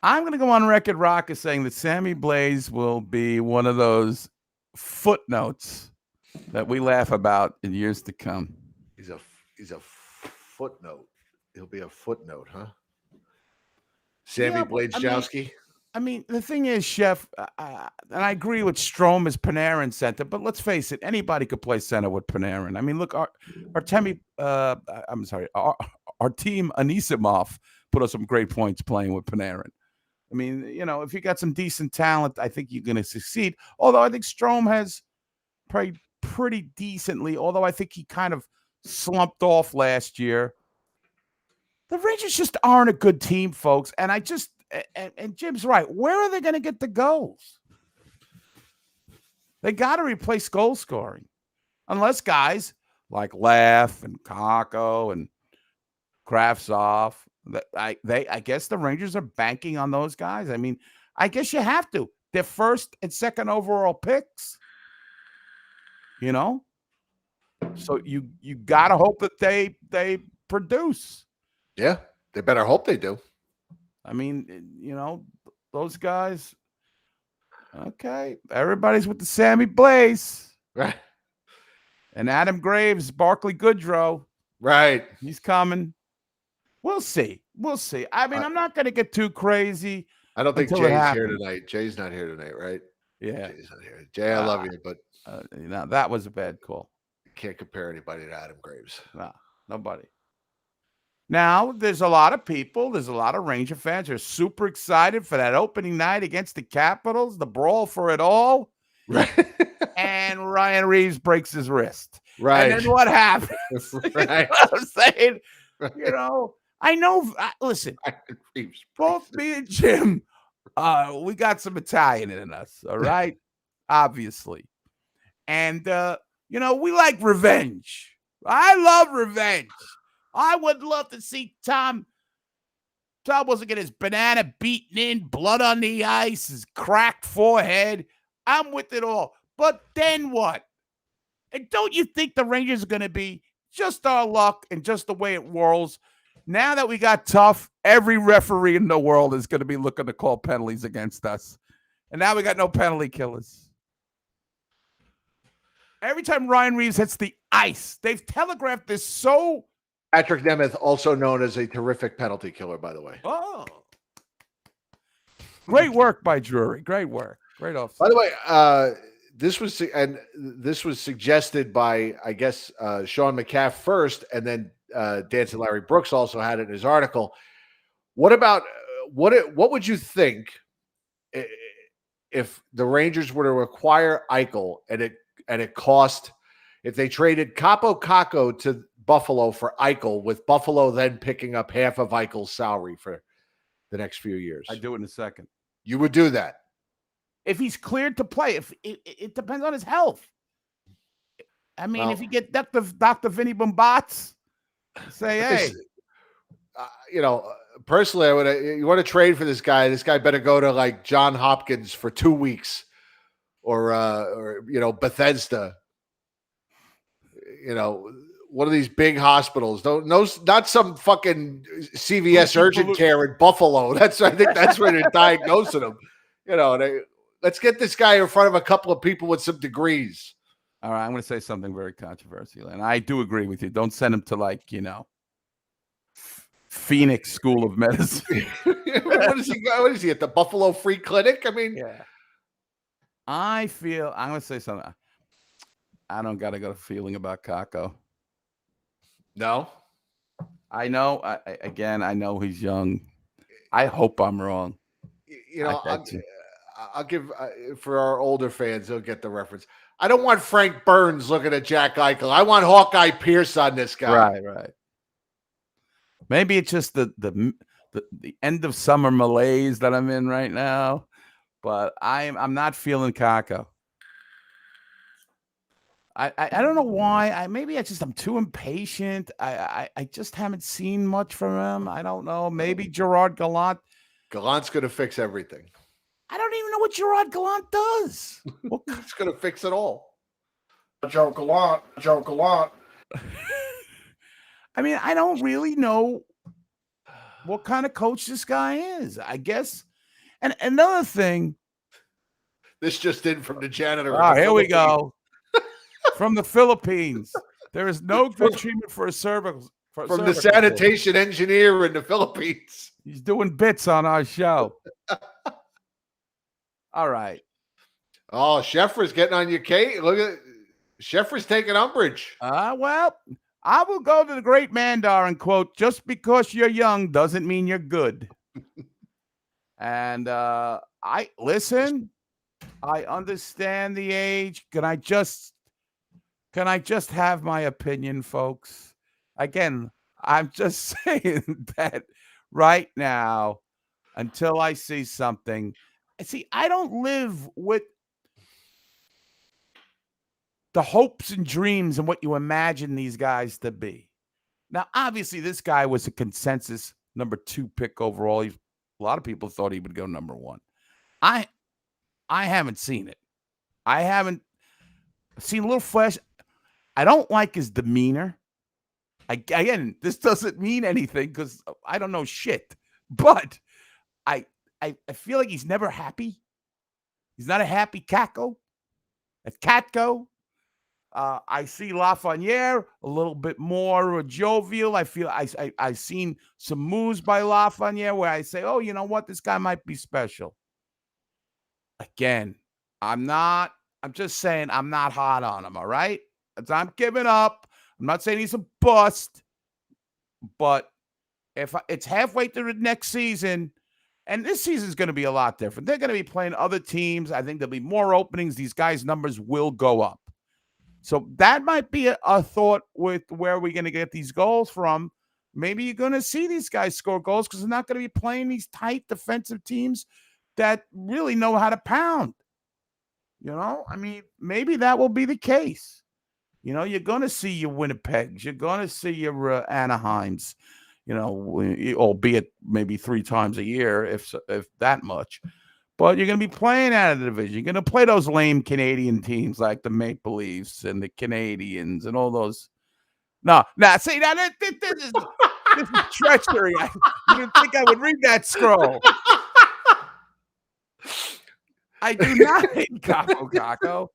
I'm going to go on record, Rock, as saying that Sammy Blais will be one of those footnotes that we laugh about in years to come. He's a footnote. He'll be a footnote, huh? Sammy Blazkowski. I mean, the thing is, Chef, and I agree with Strome as Panarin center, but let's face it, anybody could play center with Panarin. I mean, look, our team Anisimov put us some great points playing with Panarin. I mean, if you got some decent talent, I think you're going to succeed. Although I think Strome has played pretty decently, although I think he kind of slumped off last year. The Rangers just aren't a good team, folks. And and Jim's right. Where are they going to get the goals? They got to replace goal scoring. Unless guys like Laugh and Kakko and Kravtsov, I guess the Rangers are banking on those guys. I mean, I guess you have to. They're first and second overall picks. So you got to hope that they produce. Yeah, they better hope they do. I mean, those guys. Okay, everybody's with the Sammy Blais, right? And Adam Graves, Barclay Goodrow, right? He's coming. We'll see. I mean, I'm not going to get too crazy. I don't think Jay's here tonight. Jay's not here tonight, right? Yeah, Jay's not here. Jay, I love you, but that was a bad call. You can't compare anybody to Adam Graves. No, nobody. Now, there's a lot of people, there's a lot of Ranger fans who are super excited for that opening night against the Capitals, the brawl for it all. Right. And Ryan Reeves breaks his wrist. Right. And then what happens? Right. I'm saying, I know, listen, both me and Jim, we got some Italian in us, all right? Obviously. And, we like revenge. I love revenge. I would love to see Tom wasn't getting his banana beaten in, blood on the ice, his cracked forehead. I'm with it all. But then what? And don't you think the Rangers are going to be just our luck and just the way it whirls? Now that we got tough, every referee in the world is going to be looking to call penalties against us. And now we got no penalty killers. Every time Ryan Reeves hits the ice, they've telegraphed this so... Patrick Nemeth, also known as a terrific penalty killer, by the way. Oh. Great work by Drury. Great work. Great offside. By the way, this was suggested by, I guess, Sean McCaff first, and then Dancing Larry Brooks also had it in his article. What about what would you think if the Rangers were to acquire Eichel and it cost, if they traded Capo Kakko to Buffalo for Eichel, with Buffalo then picking up half of Eichel's salary for the next few years? I'd do it in a second. You would do that if he's cleared to play. If it depends on his health. I mean, if you get Dr. Vinny Bombats, say, hey, personally, I would. You want to trade for this guy? This guy better go to like John Hopkins for 2 weeks, or Bethesda. One of these big hospitals. Not some fucking CVS urgent care in Buffalo. I think that's where they're diagnosing him. Let's get this guy in front of a couple of people with some degrees. All right, I'm going to say something very controversial, and I do agree with you. Don't send him to Phoenix School of Medicine. What is he? What is he at the Buffalo Free Clinic? I mean, Yeah. I'm going to say something. I don't got a good feeling about Kako. no. I know, I know he's young. I hope I'm wrong. You know, I do. I'll give for our older fans, they'll get the reference. I don't want Frank Burns looking at Jack Eichel. I want Hawkeye Pierce on this guy. Right. Maybe it's just the end of summer malaise that I'm in right now, but I'm not feeling Kako. I don't know why. I'm too impatient. I just haven't seen much from him. I don't know. Maybe Gerard Gallant. Gallant's going to fix everything. I don't even know what Gerard Gallant does. He's going to fix it all. Joe Gallant. I mean, I don't really know what kind of coach this guy is. I guess. And another thing. This just in from the janitor. Oh, here we go. From the Philippines. There is no good treatment for a cervical. From the sanitation engineer in the Philippines. He's doing bits on our show. All right. Oh, Sheffner's getting on your case. Look at Sheffner's taking umbrage. Well, I will go to the great Mandar and quote, just because you're young doesn't mean you're good. And I understand the age. Can I just have my opinion, folks? Again, I'm just saying that right now, until I see something. See, I don't live with the hopes and dreams and what you imagine these guys to be. Now, obviously, this guy was a consensus number 2 pick overall. A lot of people thought he would go number 1. I haven't seen it. I haven't seen a little flash. I don't like his demeanor. Again, this doesn't mean anything because I don't know shit. But I feel like he's never happy. He's not a happy Catco. I see Lafreniere a little bit more jovial. I feel I've seen some moves by Lafreniere where I say, oh, you know what? This guy might be special. Again, I'm just saying I'm not hot on him, all right? I'm giving up. I'm not saying he's a bust, but if it's halfway through the next season, and this season is going to be a lot different. They're going to be playing other teams. I think there'll be more openings. These guys' numbers will go up. So that might be a thought with where we're going to get these goals from. Maybe you're going to see these guys score goals because they're not going to be playing these tight defensive teams that really know how to pound. You know, I mean, maybe that will be the case. You know, you're going to see your Winnipegs. You're going to see your Anaheims, you know, albeit maybe 3 times a year, if that much. But you're going to be playing out of the division. You're going to play those lame Canadian teams like the Maple Leafs and the Canadians and all those. No, see, now this is treachery. You didn't think I would read that scroll. I do not hate Kako.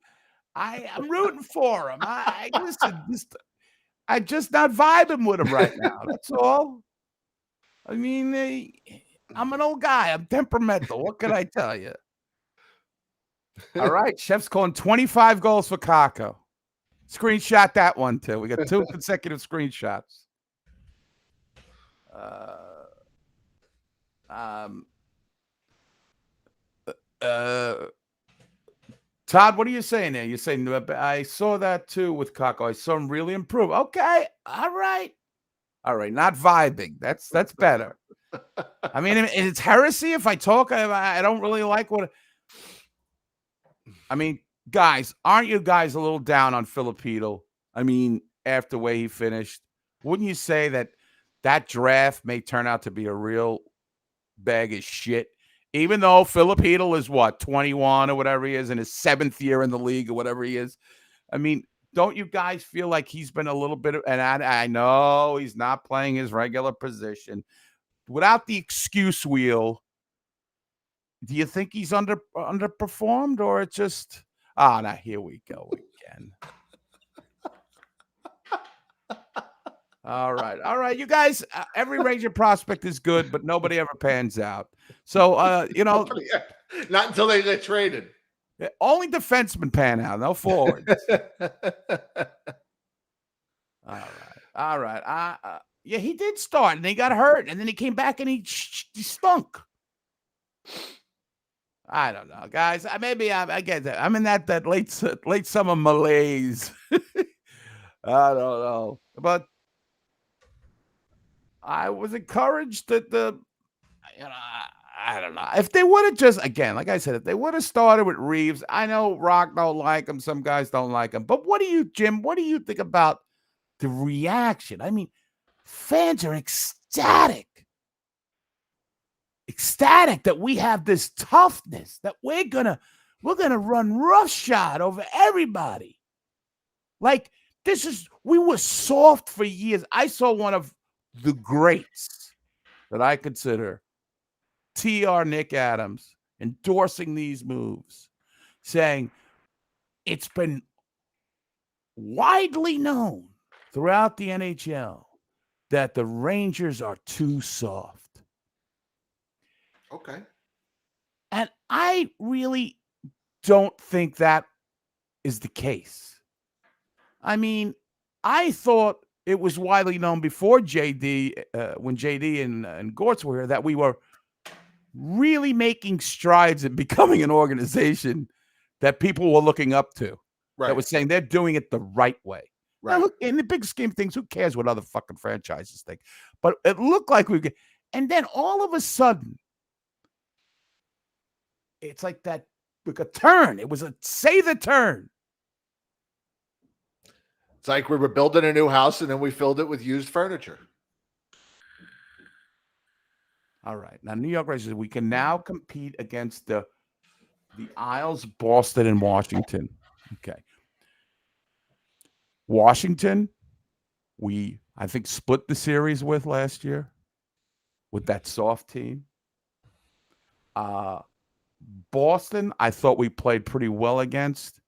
I'm rooting for him. I'm just not vibing with him right now. That's all. I mean, I'm an old guy. I'm temperamental. What can I tell you? All right. Chef's calling 25 goals for Kako. Screenshot that one, too. We got 2 consecutive screenshots. Todd, what are you saying there? You're saying, I saw that too with Kako. I saw him really improve. Okay. All right. Not vibing. That's better. I mean, it's heresy if I talk. I don't really like what. I mean, guys, aren't you guys a little down on Filipino? I mean, after the way he finished, wouldn't you say that draft may turn out to be a real bag of shit? Even though Filipino is 21 or whatever he is in his 7th year in the league or whatever he is. I mean, don't you guys feel like he's been a little bit of, and I know he's not playing his regular position. Without the excuse wheel, do you think he's underperformed or it's just, now here we go again. All right. You guys, every Ranger prospect is good, but nobody ever pans out. So, Not until they get traded. only defensemen pan out, no forwards. All right. Yeah, he did start, and he got hurt, and then he came back, and he stunk. I don't know, guys. I get that. I'm in that late summer malaise. I don't know, but I was encouraged that I don't know. If they would have just, again, like I said, if they would have started with Reeves, I know Rock don't like him. Some guys don't like him. But Jim, what do you think about the reaction? I mean, fans are ecstatic that we have this toughness, that we're gonna run roughshod over everybody. Like, we were soft for years. I saw one of the greats that I consider, TR Nick Adams, endorsing these moves, saying it's been widely known throughout the NHL that the Rangers are too soft. Okay. And I really don't think that is the case. I mean, I thought it was widely known before JD, when JD and Gortz were here, that we were really making strides in becoming an organization that people were looking up to. Right. That was saying they're doing it the right way. Right. Now, look, in the big scheme of things, who cares what other fucking franchises think? But it looked like and then all of a sudden, it's like that, like a turn. It was the turn. It's like we were building a new house and then we filled it with used furniture. All right. Now, New York Rangers, we can now compete against the Isles, Boston, and Washington. Okay. Washington, I think, split the series with last year with that soft team. Boston, I thought we played pretty well against,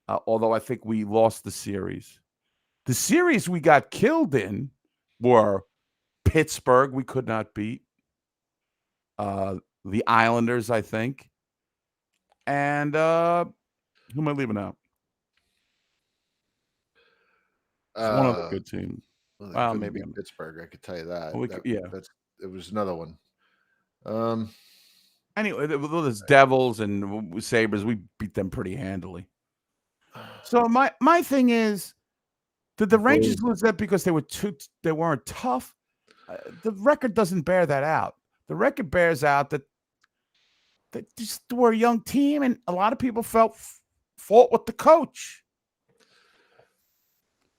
although I think we lost the series. The series we got killed in were Pittsburgh, we could not beat. The Islanders, I think. And who am I leaving out? One other good team. Well, maybe Pittsburgh. I could tell you that. It was another one. Anyway, there's Devils and Sabres. We beat them pretty handily. So my thing is, did the Rangers lose that because they weren't tough? The record doesn't bear that out. The record bears out that just were a young team, and a lot of people felt fault with the coach.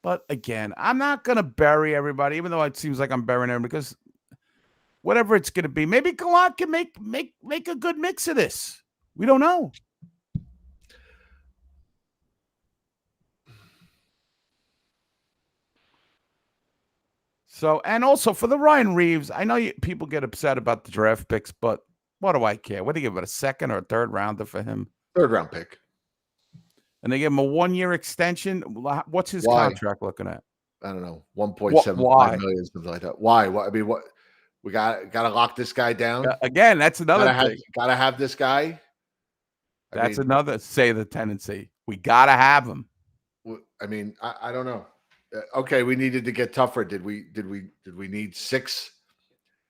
But again, I'm not going to bury everybody, even though it seems like I'm burying everybody, because whatever it's going to be, maybe Gallant can make a good mix of this. We don't know. So, and also for the Ryan Reeves, I know people get upset about the draft picks, but what do I care? What do you give it, a second or a third rounder for him? Third round pick. And they give him a 1-year extension. What's his contract looking at? I don't know, 1.75 million, something like that. Why? I mean, what? We got to lock this guy down. Again, that's another thing. Got to have this guy. That's another the tendency. We got to have him. I mean, I don't know. Okay, we needed to get tougher. Did we need 6?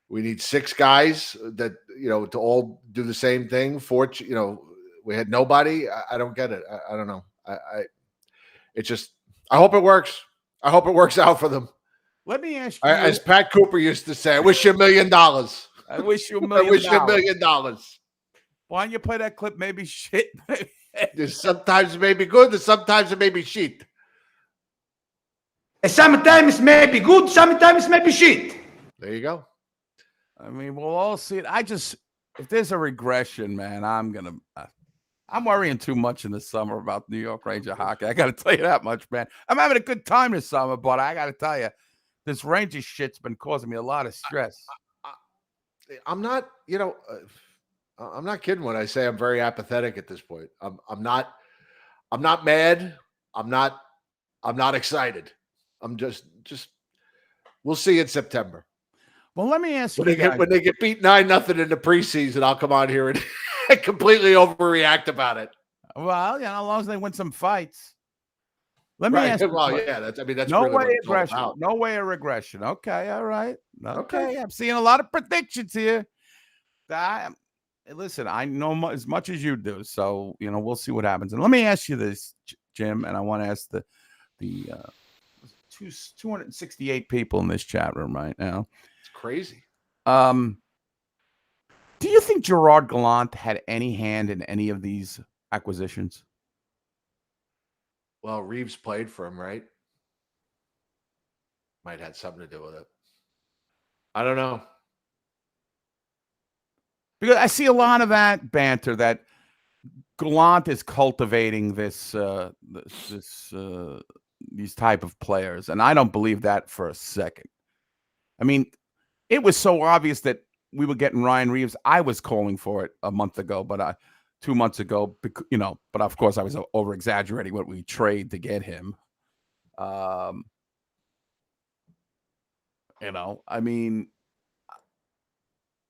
We need 6 guys that, to all do the same thing. We had nobody. I don't get it. I don't know. It just, I hope it works. I hope it works out for them. Let me ask you. As Pat Cooper used to say, I wish you $1 million. I wish you $1 million. I wish you $1 million. Why don't you play that clip? Maybe shit. Sometimes it may be good, and sometimes it may be shit. Sometimes it may be good, sometimes it may be shit. There you go. I mean, we'll all see it. If there's a regression, man, I'm worrying too much in the summer about New York Ranger hockey. I got to tell you that much, man. I'm having a good time this summer, but I got to tell you, this Ranger shit's been causing me a lot of stress. I'm not, I'm not kidding when I say I'm very apathetic at this point. I'm not mad. I'm not excited. I'm just We'll see in September. Well, let me ask you When guys. they get beat 9-0 in the preseason, I'll come on here and completely overreact about it. Well, as long as they win some fights. Let me ask you. Well, yeah, that's no really way what it's all aggression. about. No way of regression. Okay, all right. Okay. Okay, I'm seeing a lot of predictions here. Listen, I know as much as you do, so we'll see what happens. And let me ask you this, Jim, and I want to ask the 268 people in this chat room right now. It's crazy. Do you think Gerard Gallant had any hand in any of these acquisitions? Well, Reeves played for him, right? Might have something to do with it. I don't know. Because I see a lot of that banter that Gallant is cultivating these type of players, and I don't believe that for a second. I mean, it was so obvious that we were getting Ryan Reeves. I was calling for it a month ago, but 2 months ago, but of course I was over exaggerating what we trade to get him. I mean,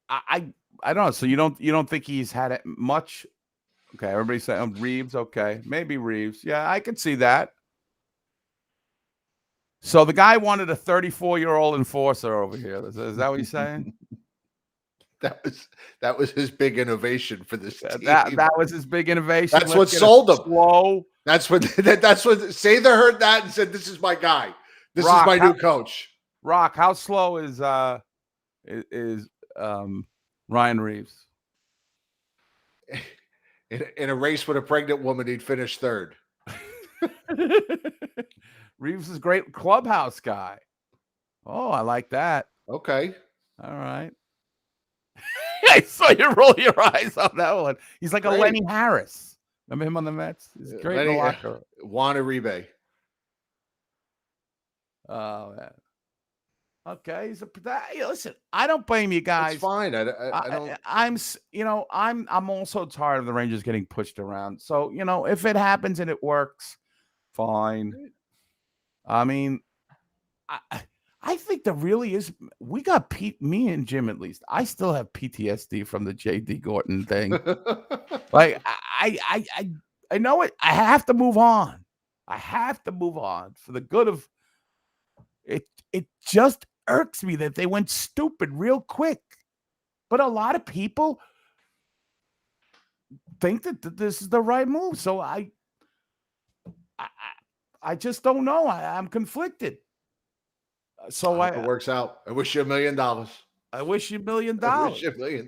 I don't know. So you don't think he's had it much? Okay, everybody's saying Reeves. Okay, maybe Reeves. Yeah, I could see that. So the guy wanted a 34-year-old enforcer over here. Is that what you're saying? That was his big innovation for this team. That was his big innovation. That's what sold him. Slow. That's what Sather heard that and said, "This is my guy. This is my new coach." Rock, how slow is Ryan Reeves? In a race with a pregnant woman, he'd finish third. Reeves is a great clubhouse guy. Oh, I like that. Okay. All right. I saw you roll your eyes on that one. He's like a Lenny Harris. Remember him on the Mets? He's great in the locker. Juan Uribe. Oh, man. Okay. Listen, I don't blame you guys. It's fine. I don't. I'm also tired of the Rangers getting pushed around. So, if it happens and it works, fine. I mean, I think there really is. We got me and Jim at least. I still have PTSD from the J.D. Gorton thing. Like I know it. I have to move on. I have to move on for the good of it. It just irks me that they went stupid real quick. But a lot of people think that this is the right move. So I just don't know. I'm conflicted. So I hope it works out. I wish you $1 million. I wish you $1 million. I wish you $1 million.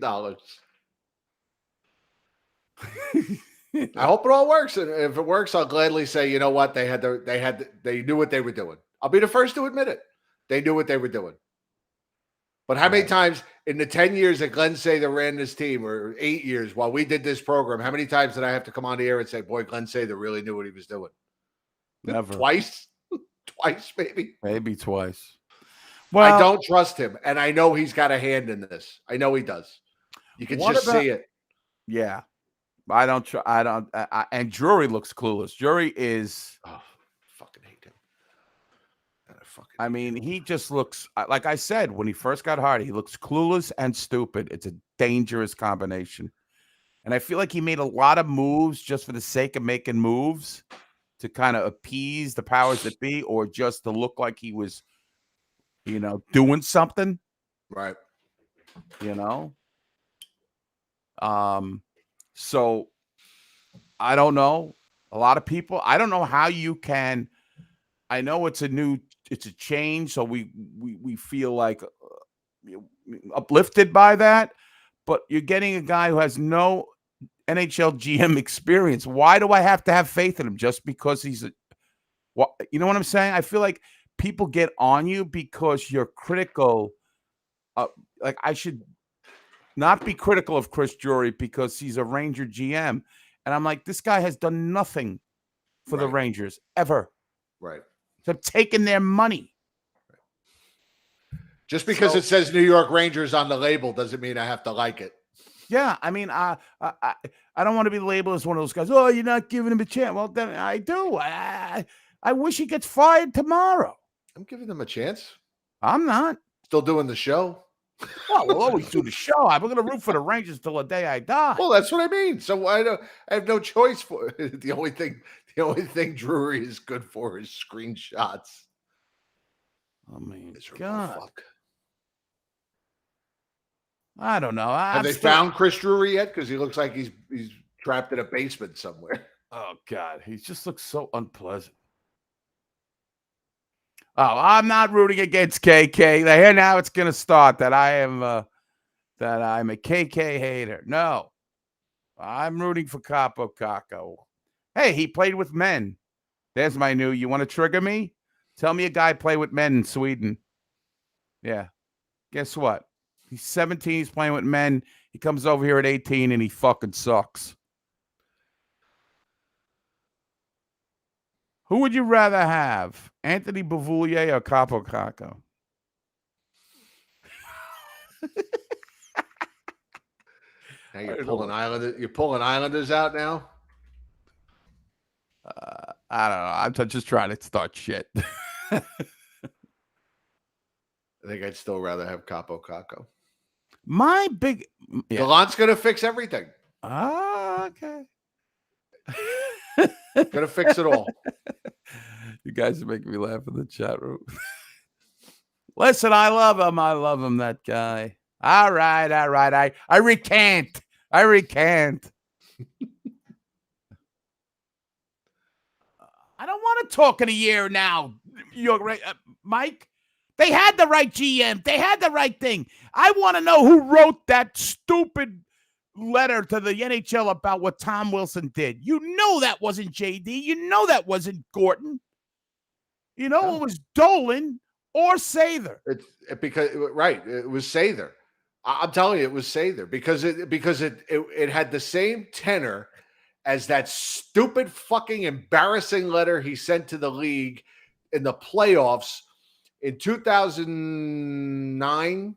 I hope it all works. And if it works, I'll gladly say, you know what? They knew what they were doing. I'll be the first to admit it. They knew what they were doing. But how many times in the 10 years that Glenn Sather ran this team, or 8 years while we did this program, how many times did I have to come on the air and say, boy, Glenn Sather really knew what he was doing? Never. Twice, maybe. Maybe twice. Well, I don't trust him, and I know he's got a hand in this. I know he does. You can just see it. Yeah. I don't. And Drury looks clueless. Drury is. Oh, fucking hate him. I mean, he just looks like I said when he first got hired. He looks clueless and stupid. It's a dangerous combination, and I feel like he made a lot of moves just for the sake of making moves to kind of appease the powers that be, or just to look like he was, doing something. Right. So I don't know. A lot of people, I don't know how you can. I know it's a change, so we feel like uplifted by that, but you're getting a guy who has no NHL GM experience. Why do I have to have faith in him just because he's you know what I'm saying? I feel like people get on you because you're critical. Like I should not be critical of Chris Drury because he's a Ranger GM. And I'm like, this guy has done nothing for the Rangers ever. Right. They've taken their money. Just because it says New York Rangers on the label doesn't mean I have to like it. Yeah. I mean, I don't want to be labeled as one of those guys. Oh, you're not giving him a chance. Well, then I do. I wish he gets fired tomorrow. I'm giving them a chance. I'm not. Still doing the show. Well, we'll always do the show. I'm going to root for the Rangers till the day I die. Well, that's what I mean. So I have no choice for it. The only thing Drury is good for is screenshots. I mean, Miserable God. fuck. I don't know. Have they found Chris Drury yet? Because he looks like he's trapped in a basement somewhere. Oh, God. He just looks so unpleasant. Oh, I'm not rooting against KK. Here now it's going to start that I'm a KK hater. No. I'm rooting for Capo Caco. Hey, he played with men. There's my new, you want to trigger me? Tell me a guy play with men in Sweden. Yeah. Guess what? He's 17, he's playing with men. He comes over here at 18 and he fucking sucks. Who would you rather have? Anthony Beauvillier or Capo Caco? Now you're pulling Islanders out now? I don't know. I'm just trying to start shit. I think I'd still rather have Capo Caco. My big Gallant's gonna fix everything. Okay. Gonna fix it all. You guys are making me laugh in the chat room. Listen, I love him, that guy. All right. I recant. I don't want to talk in a year now. You're right, Mike. They had the right GM. They had the right thing. I want to know who wrote that stupid letter to the NHL about what Tom Wilson did. You know that wasn't JD. You know that wasn't Gorton. You know it was Dolan or Sather. It was Sather. I'm telling you, it was Sather because it had the same tenor as that stupid fucking embarrassing letter he sent to the league in the playoffs in 2009